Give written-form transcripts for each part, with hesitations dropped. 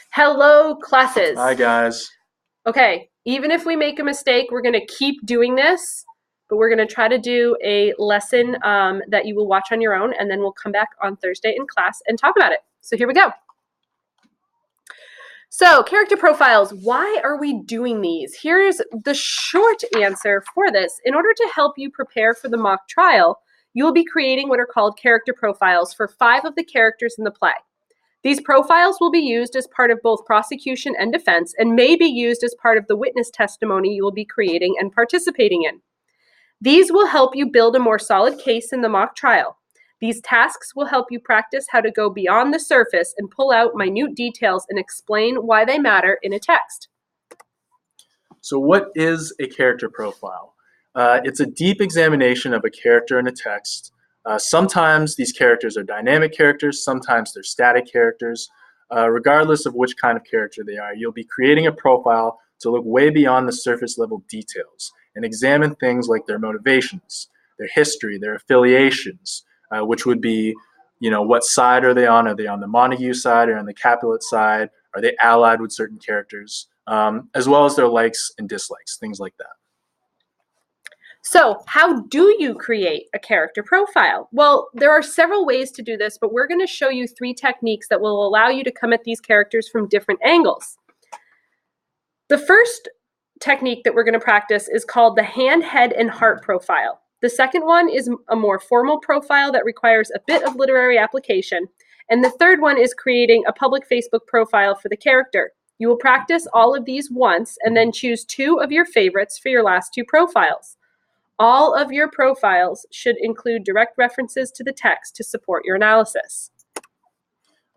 Hello, classes. Hi, guys. Okay, even if we make a mistake, we're going to keep doing this, but we're going to try to do a lesson that you will watch on your own, and then we'll come back on Thursday in class and talk about it. So here we go. So, character profiles, why are we doing these? Here's the short answer for this. In order to help you prepare for the mock trial, you will be creating what are called character profiles for 5 of the characters in the play. These profiles will be used as part of both prosecution and defense and may be used as part of the witness testimony you will be creating and participating in. These will help you build a more solid case in the mock trial. These tasks will help you practice how to go beyond the surface and pull out minute details and explain why they matter in a text. So what is a character profile? It's a deep examination of a character in a text. Sometimes these characters are dynamic characters, sometimes they're static characters. Regardless of which kind of character they are, you'll be creating a profile to look way beyond the surface level details and examine things like their motivations, their history, their affiliations, which would be, what side are they on? Are they on the Montague side or on the Capulet side? Are they allied with certain characters? As well as their likes and dislikes, things like that. So, how do you create a character profile? Well, there are several ways to do this, but we're going to show you 3 techniques that will allow you to come at these characters from different angles. The first technique that we're going to practice is called the hand, head, and heart profile. The second one is a more formal profile that requires a bit of literary application. And the third one is creating a public Facebook profile for the character. You will practice all of these once and then choose 2 of your favorites for your last 2 profiles. All of your profiles should include direct references to the text to support your analysis.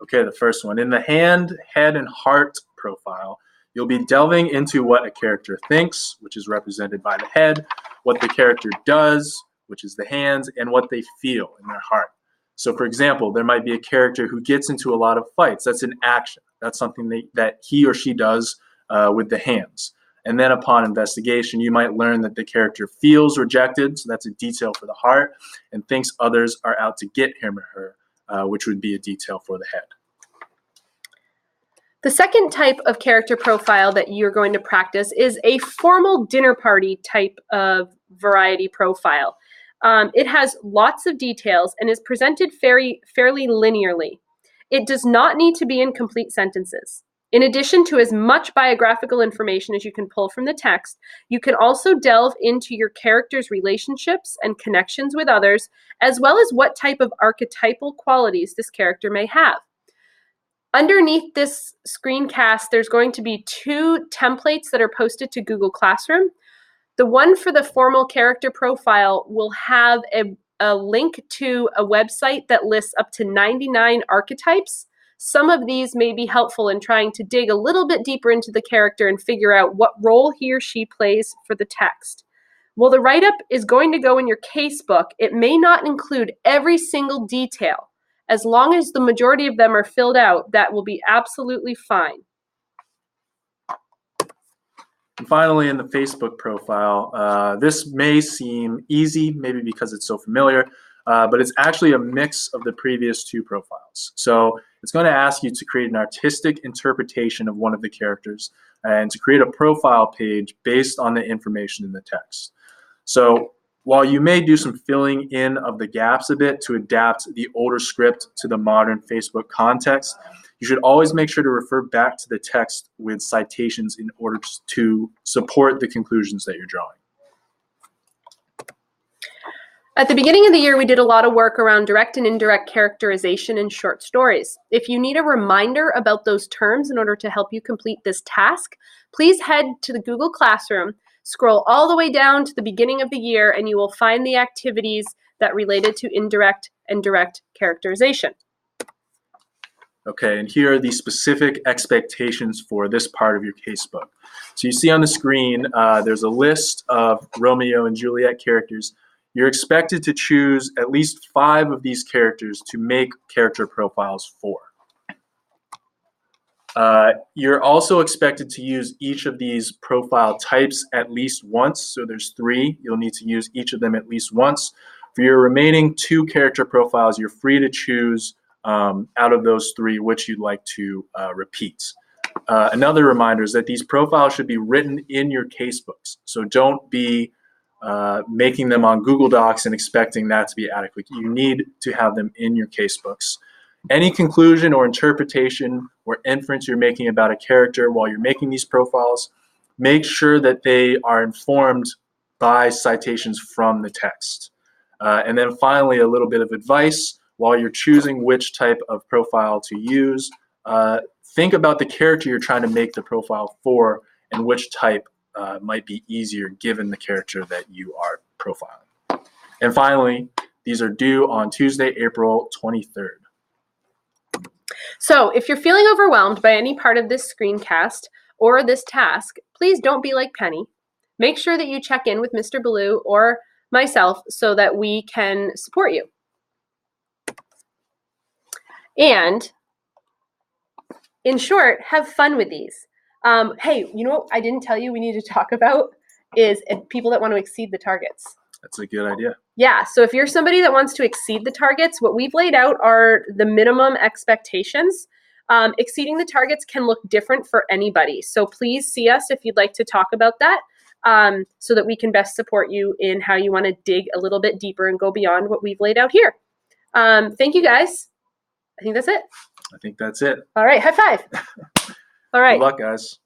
Okay, the first one. In the hand, head, and heart profile, you'll be delving into what a character thinks, which is represented by the head, what the character does, which is the hands, and what they feel in their heart. So, for example, there might be a character who gets into a lot of fights. That's an action. That's something that he or she does with the hands. And then upon investigation, you might learn that the character feels rejected, so that's a detail for the heart, and thinks others are out to get him or her, which would be a detail for the head. The second type of character profile that you're going to practice is a formal dinner party type of variety profile. It has lots of details and is presented fairly linearly. It does not need to be in complete sentences. In addition to as much biographical information as you can pull from the text, you can also delve into your character's relationships and connections with others, as well as what type of archetypal qualities this character may have. Underneath this screencast, there's going to be 2 templates that are posted to Google Classroom. The one for the formal character profile will have a link to a website that lists up to 99 archetypes. Some of these may be helpful in trying to dig a little bit deeper into the character and figure out what role he or she plays for the text. While the write-up is going to go in your casebook, it may not include every single detail. As long as the majority of them are filled out, that will be absolutely fine. And finally, in the Facebook profile, this may seem easy, maybe because it's so familiar, but it's actually a mix of the previous 2 profiles. So it's going to ask you to create an artistic interpretation of one of the characters and to create a profile page based on the information in the text. So while you may do some filling in of the gaps a bit to adapt the older script to the modern Facebook context, you should always make sure to refer back to the text with citations in order to support the conclusions that you're drawing. At the beginning of the year, we did a lot of work around direct and indirect characterization in short stories. If you need a reminder about those terms in order to help you complete this task, please head to the Google Classroom, scroll all the way down to the beginning of the year, and you will find the activities that related to indirect and direct characterization. Okay, and here are the specific expectations for this part of your casebook. So you see on the screen, there's a list of Romeo and Juliet characters. You're expected to choose at least 5 of these characters to make character profiles for. You're also expected to use each of these profile types at least once. So there's 3. You'll need to use each of them at least once. For your remaining 2 character profiles, you're free to choose out of those 3 which you'd like to repeat. Another reminder is that these profiles should be written in your casebooks. So don't be making them on Google Docs and expecting that to be adequate. You need to have them in your casebooks. Any conclusion or interpretation or inference you're making about a character while you're making these profiles, make sure that they are informed by citations from the text. And then finally, a little bit of advice while you're choosing which type of profile to use. Think about the character you're trying to make the profile for and which type might be easier given the character that you are profiling. And finally, these are due on Tuesday, April 23rd. So if you're feeling overwhelmed by any part of this screencast or this task, please don't be like Penny. Make sure that you check in with Mr. Ballou or myself so that we can support you. And in short, have fun with these. Hey, you know what I didn't tell you we need to talk about is people that want to exceed the targets. That's a good idea. Yeah, so if you're somebody that wants to exceed the targets, what we've laid out are the minimum expectations. Exceeding the targets can look different for anybody. So please see us if you'd like to talk about that so that we can best support you in how you want to dig a little bit deeper and go beyond what we've laid out here. Thank you, guys. I think that's it. I think that's it. All right, high five. All right. Good luck, guys.